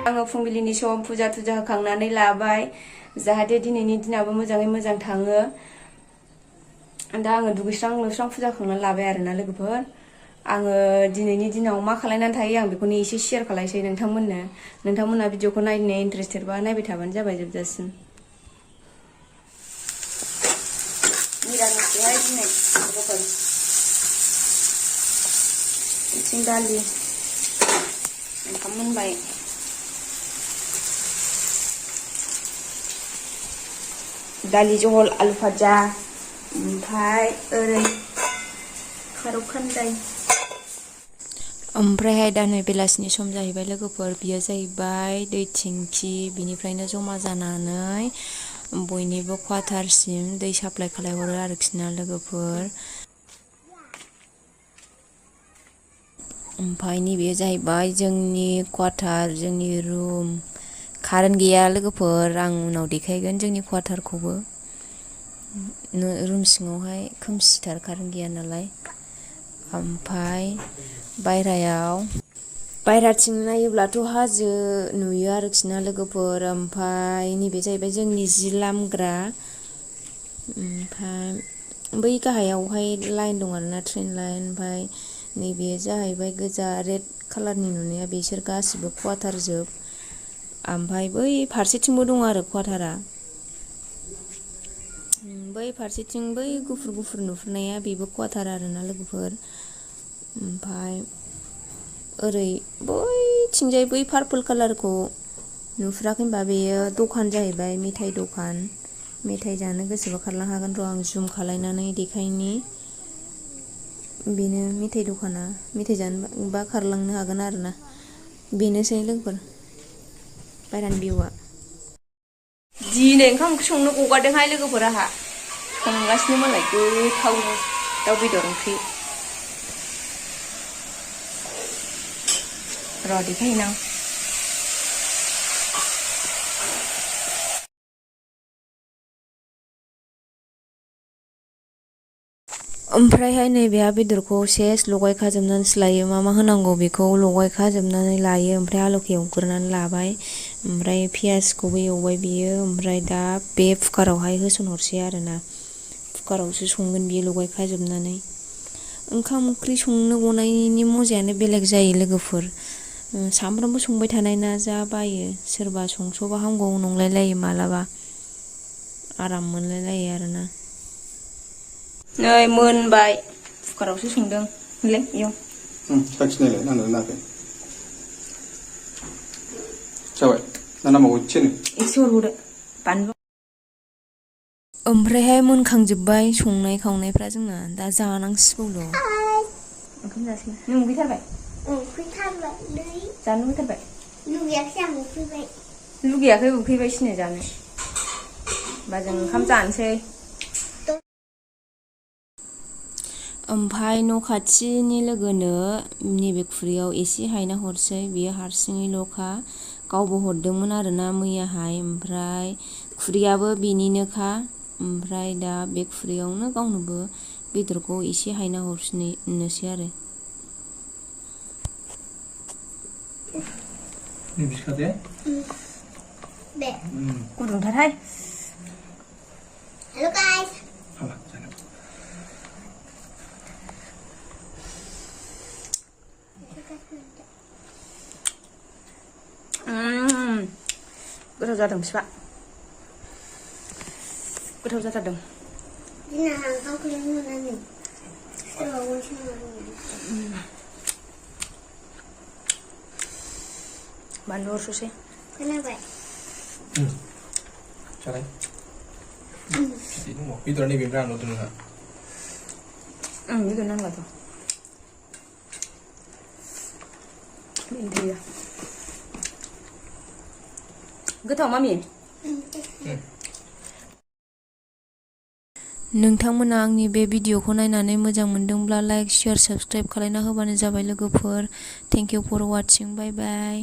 आङो फुंबिलिनि सम फुजा थुजा होखांनानै लाबाय जाहाथे दिनैनि दिनाबो मोजाङै मोजां थाङो दा आङो दुगैस्रां लोबस्रां फुजा खांनानै लाबाय आरोना लोगोफोर आङो दिनैनि दिनाव मा खालामनानै थायो आं बेखौनो एसे शेयार खालायसै नोंथांमोना भिडिअखौ नायनो इन्टारेस्टेडबा नायबाय थाबानो जाबाय जोबजासिम निरामिसहाय दिनै लोगोफोर इथिं दालि ओंखाम मोनबाय दालि जहल आलु भाजा ओमफ्राय ओरै खारौ खान्दाय ओमफ्रायहाय दा नै बेलासिनि सम जाहैबाय लोगोफोर बियो जाहैबाय दै थिंखि बिनिफ्रायनो जमा जानानै बयनिबो क्वाटारसिम दै साप्लाय खालायहरो आरोखि ना लोगोफोर ओमफ्राय नैबे जाहैबाय जोंनि क्वाटार जोंनि रुम कारेन्ट गैया लोगोफोर आं उनाव देखायगोन जोंनि क्वाटारखौबो रुम सिङावहाय खोमसिथार कारेन्ट गैया नालाय ओमफ्राय बायराथिं नायोब्लाथ' हाजो नुयो आरोखि ना लोगोफोर ओमफ्राय नैबे जाहैबाय जोंनि जि लामग्रा ओमफ्राय बै गाहायावहाय लाइन दं आरोना ट्रेन लाइन ओमफ्राय नैबे जाहैबाय गोजा रेड कालारनि नुनाया बिसोर गासिबो क्वाटार जोब ओमफ्राय बै फारसेथिंबो दं आरो क्वाटारा बै फारसेथिं बै गुफुर नुहुरनाया बेबो क्वाटार आरोना लोगोफोर ओमफ्राय ओरै बैथिंजाय बै पार्पल कालारखौ नुफेराखै होनबा बेयो दखान जाहैबाय मेथाइ दखान मेथाइ जानो गोसोबा खारलांनो हागोन र' आं जुम खालायनानै देखायनि बेनो मेथाइ दखाना मेथाइ जानोबा खारलांनो हागोन आरोना बेनोसै लोगोफोर बायरानि भिउआ दिनै ओंखाम ओंख्रि संनो गगारदोंहाय लोगोफोर आंहा संगासिनो मालाय गोथावनो दाउ बेदर ओंख्रि र' देखायहैनां ओमफ्रायहाय नैबेहा बेदरखौ सेस लगायखाजोबनानैसो लायो मा होनांगौ बेखौ लगायखाजोबनानै लायो ओमफ्राय आलुखौ एवग्रोनानै लाबाय ओमफ्राय पियासखौबो एवबाय बियो ओमफ्राय दा बे कुकारावहाय होसनहरसै आरोना कुकारावसो संगोन बियो लगायखाजोबनानै ओंखाम ओंख्रि संनो गनायनि मजायानो बेलेग जायो लोगोफोर सामफ्रामबो संबाय थानाय ना जा बायो सोरबा संस'बा हामगौ नंलायलायो मालाबा आराम मोनलायलायो आरोना नै मोनबाय कुकारावसो संदों ले इयाव साखिनायलाय नांदोंना नाङाखै जाबाय ना नांबावगौ एसेनो एसे हरबावदो बानलु ओमफ्रायहाय मोनखांजोब्बाय संनाय खावनायफ्रा जोंना दा जानांसिगौल' ओंखाम जासै नों उखैथारबाय उखैथारबाय जानो लुगैथारबाय लुगैयाखै आं उखैबाय लुगैयाखै उखैबायसिनो जानो होमबा जों ओंखाम जानोसै ओमफ्राय न' खाथिनि लोगोनो नैबे खुरैयाव एसे हायना हरसै बियो हारसिङैल'खा गावबो हरदोंमोन आरोना मैयाहाय ओमफ्राय खुरैयाबो बेनिनोखा ओमफ्राय दा बे खुरैयावनो गावनोबो बेदरखौ एसे हायना हरफिननोसै आरो गुदुंथारहाय हेल' गाइस गोथाव जादों बिफा गोथाव जाथारदों बानलु हरस'सै खोनाबाय जाबाय बेदरा नैबेनिफ्राय आंनाव दोनोहा बेदर नांलाथ' बेनो गोथाव मामि नोंथांमोना आंनि बे भिडिअखौ नायनानै मोजां मोनदोंब्ला लाइक शेयार साबस्क्राइब खालायना होबानो जाबाय लोगोफोर thank you for watching bye bye